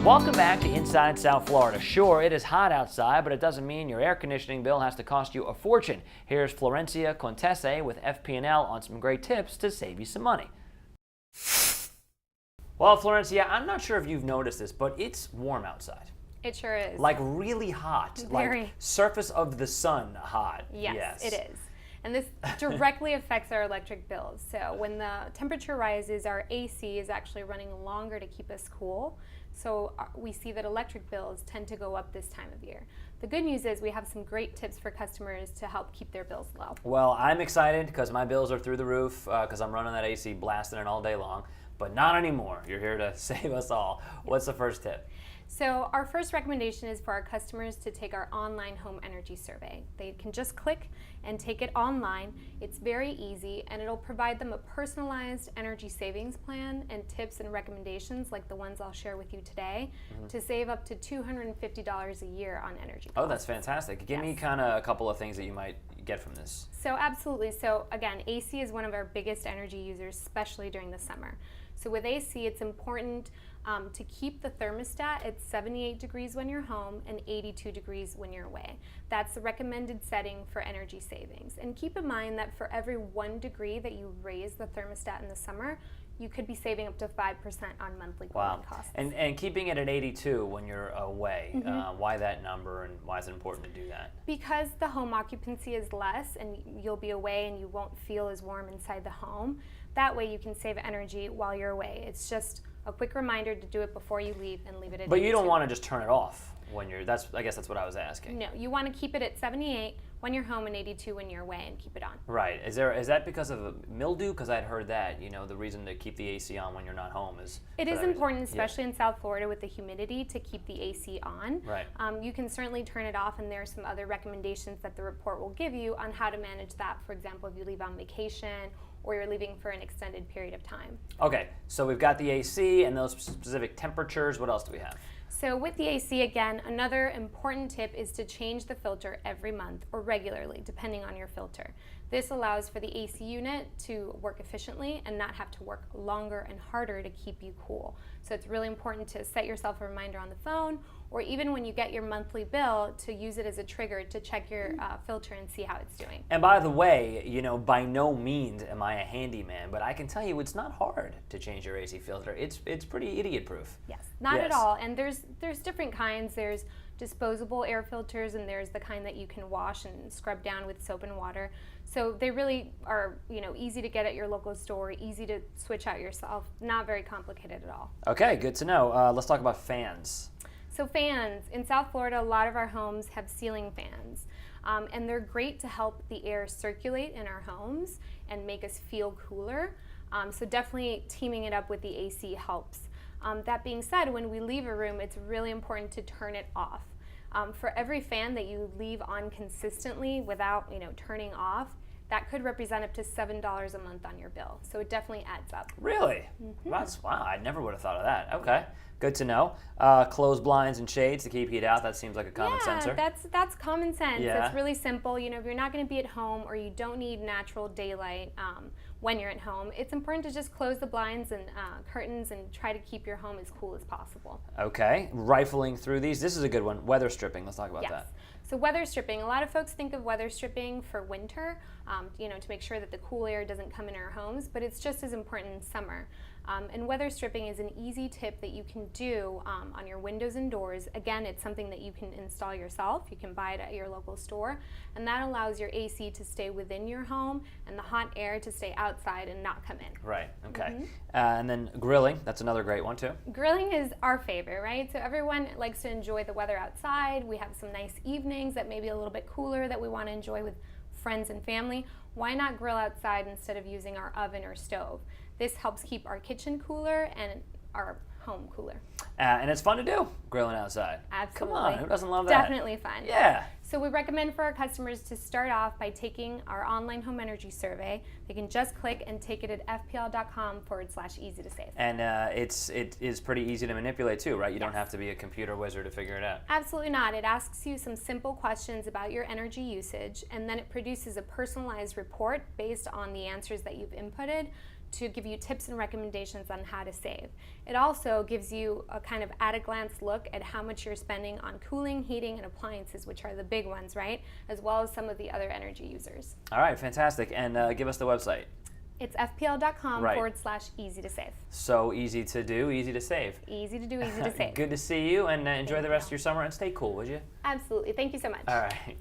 Welcome back to Inside South Florida. Sure, it is hot outside, but it doesn't mean your air conditioning bill has to cost you a fortune. Here's Florencia Contesse with FPL on some great tips to save you some money. Well, Florencia, I'm not sure if you've noticed this, but it's warm outside. It sure is. Like really hot. Very. Like surface of the sun hot. Yes, it is. And this directly affects our electric bills. So when the temperature rises, our AC is actually running longer to keep us cool. So we see that electric bills tend to go up this time of year. The good news is we have some great tips for customers to help keep their bills low. Well, I'm excited because my bills are through the roof because I'm running that AC, blasting it all day long. But not anymore. You're here to save us all. What's the first tip? So our first recommendation is for our customers to take our online home energy survey. They can just click and take it online. It's very easy, and it'll provide them a personalized energy savings plan and tips and recommendations like the ones I'll share with you today to save up to $250 a year on energy costs. Oh, that's fantastic. Give me kind of a couple of things that you might get from this. So absolutely. So again, AC is one of our biggest energy users, especially during the summer. So with AC, it's important to keep the thermostat at 78 degrees when you're home and 82 degrees when you're away. That's the recommended setting for energy savings. And keep in mind that for every 1 degree that you raise the thermostat in the summer, you could be saving up to 5% on monthly cooling costs. And keeping it at 82 when you're away, why that number and why is it important to do that? Because the home occupancy is less and you'll be away and you won't feel as warm inside the home. That way you can save energy while you're away. It's just a quick reminder to do it before you leave and leave it at 82. But you don't want to just turn it off when you're, I guess that's what I was asking. No, you want to keep it at 78 when you're home and 82 when you're away and keep it on. Right. Is that because of mildew? Because I'd heard that, the reason to keep the AC on when you're not home is... It is important, especially in South Florida with the humidity, to keep the AC on. Right. You can certainly turn it off, and there are some other recommendations that the report will give you on how to manage that. For example, if you leave on vacation or you're leaving for an extended period of time. Okay, so we've got the AC and those specific temperatures. What else do we have? So with the AC, again, another important tip is to change the filter every month or regularly, depending on your filter. This allows for the AC unit to work efficiently and not have to work longer and harder to keep you cool. So it's really important to set yourself a reminder on the phone, or even when you get your monthly bill, to use it as a trigger to check your filter and see how it's doing. And by the way, by no means am I a handyman, but I can tell you it's not hard to change your AC filter. It's pretty idiot-proof. Yes, not at all. And there's different kinds. There's disposable air filters, and there's the kind that you can wash and scrub down with soap and water. So they really are, easy to get at your local store, easy to switch out yourself, not very complicated at all. Okay, good to know. Let's talk about fans. So fans, in South Florida, a lot of our homes have ceiling fans, and they're great to help the air circulate in our homes and make us feel cooler. So definitely teaming it up with the AC helps. That being said, when we leave a room, it's really important to turn it off. For every fan that you leave on consistently without, turning off, that could represent up to $7 a month on your bill. So it definitely adds up. Really? Wow, I never would have thought of that. Okay, good to know. Close blinds and shades to keep heat out. That seems like a common sensor. Yeah, that's common sense. Yeah. It's really simple. If you're not going to be at home or you don't need natural daylight when you're at home, it's important to just close the blinds and curtains and try to keep your home as cool as possible. Okay, rifling through these. This is a good one. Weather stripping. Let's talk about that. So weather stripping, a lot of folks think of weather stripping for winter, to make sure that the cool air doesn't come in our homes, but it's just as important in summer. And weather stripping is an easy tip that you can do on your windows and doors. Again, it's something that you can install yourself. You can buy it at your local store, and that allows your AC to stay within your home and the hot air to stay outside and not come in. Right, okay. And then grilling, that's another great one too. Grilling is our favorite, right? So everyone likes to enjoy the weather outside. We have some nice evenings that may be a little bit cooler that we want to enjoy with friends and family. Why not grill outside instead of using our oven or stove? This helps keep our kitchen cooler and our home cooler. And it's fun to do, grilling outside. Absolutely. Come on, who doesn't love that? Definitely fun. Yeah. So we recommend for our customers to start off by taking our online home energy survey. They can just click and take it at fpl.com/easy to save. And it is pretty easy to manipulate too, right? You don't have to be a computer wizard to figure it out. Absolutely not. It asks you some simple questions about your energy usage, and then it produces a personalized report based on the answers that you've inputted to give you tips and recommendations on how to save. It also gives you a kind of at-a-glance look at how much you're spending on cooling, heating, and appliances, which are the big ones, right? As well as some of the other energy users. All right, fantastic. And give us the website. It's fpl.com Right. /easy to save. So easy to do, easy to save. Easy to do, easy to save. Good to see you, and enjoy Thank the rest you. of your summer, and stay cool, would you? Absolutely. Thank you so much. All right.